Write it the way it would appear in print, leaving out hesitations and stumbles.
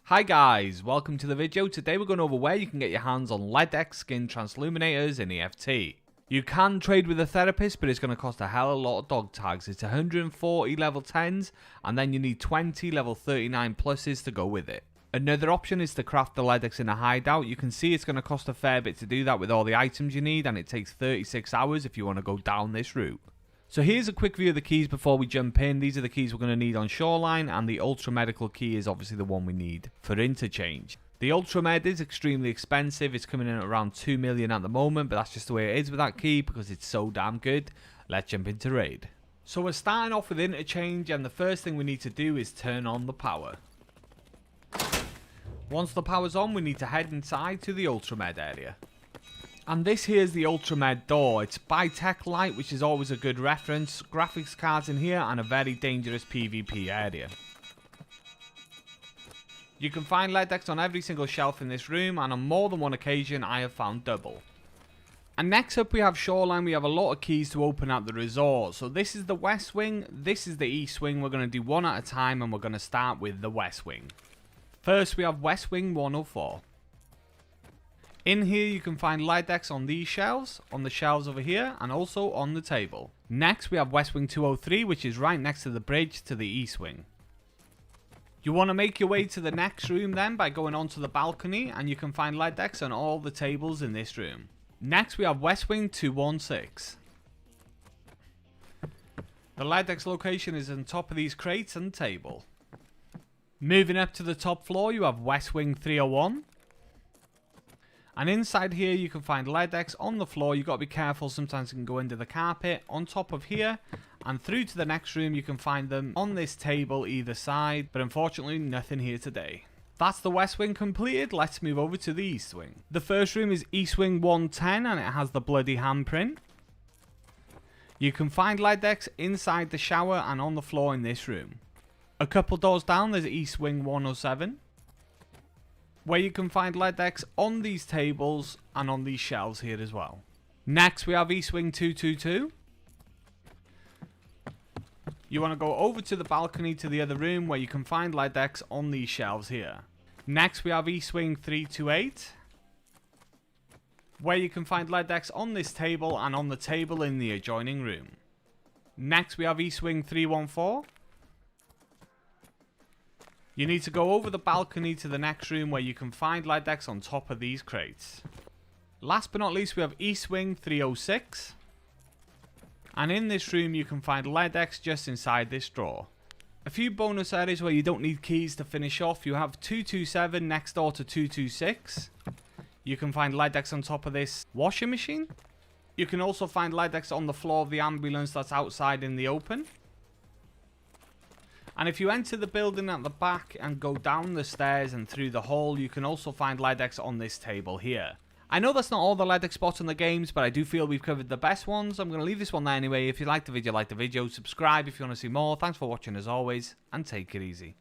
Hi guys, welcome to the video. Today we're going over where you can get your hands on Ledx skin Transilluminators in EFT. You can trade with a therapist, but it's going to cost a hell of a lot of dog tags. It's 140 level 10s, and then you need 20 level 39 pluses to go with it. Another option is to craft the Ledx in a hideout. You can see it's going to cost a fair bit to do that with all the items you need, and it takes 36 hours if you want to go down this route. So here's a quick view of the keys before we jump in. These are the keys we're going to need on Shoreline, and the Ultra Medical key is obviously the one we need for Interchange. The Ultra Med is extremely expensive. It's coming in at around 2 million at the moment, but that's just the way it is with that key because it's so damn good. Let's jump into raid. So we're starting off with Interchange, and the first thing we need to do is turn on the power. Once the power's on, we need to head inside to the Ultra Med area. And this here is the Ultra Med door. It's by Tech Light, which is always a good reference. Graphics cards in here and a very dangerous PvP area. You can find Ledx on every single shelf in this room, and on more than one occasion I have found double. And next up we have Shoreline. We have a lot of keys to open up the resort. So this is the west wing, this is the east wing. We're going to do one at a time, and we're going to start with the west wing. First we have West Wing 104. In here you can find Ledx on these shelves, on the shelves over here, and also on the table. Next we have West Wing 203, which is right next to the bridge to the east wing. You want to make your way to the next room then by going onto the balcony, and you can find Ledx on all the tables in this room. Next we have West Wing 216. The Ledx location is on top of these crates and table. Moving up to the top floor you have West Wing 301. And inside here you can find Ledx on the floor. You've got to be careful, sometimes it can go under the carpet. On top of here and through to the next room you can find them on this table either side, but unfortunately nothing here today. That's the west wing completed. Let's move over to the east wing. The first room is East Wing 110, and it has the bloody handprint. You can find Ledx inside the shower and on the floor in this room. A couple doors down there's East Wing 107. Where you can find Ledx on these tables and on these shelves here as well. Next we have East Wing 222. You want to go over to the balcony to the other room where you can find Ledx on these shelves here. Next we have East Wing 328. Where you can find Ledx on this table and on the table in the adjoining room. Next we have East Wing 314. You need to go over the balcony to the next room where you can find Ledx on top of these crates. Last but not least we have East Wing 306. And in this room you can find Ledx just inside this drawer. A few bonus areas where you don't need keys to finish off. You have 227 next door to 226. You can find Ledx on top of this washing machine. You can also find Ledx on the floor of the ambulance that's outside in the open. And if you enter the building at the back and go down the stairs and through the hall, you can also find Ledx on this table here. I know that's not all the Ledx spots in the games, but I do feel we've covered the best ones. I'm going to leave this one there anyway. If you like the video, like the video. Subscribe if you want to see more. Thanks for watching as always, and take it easy.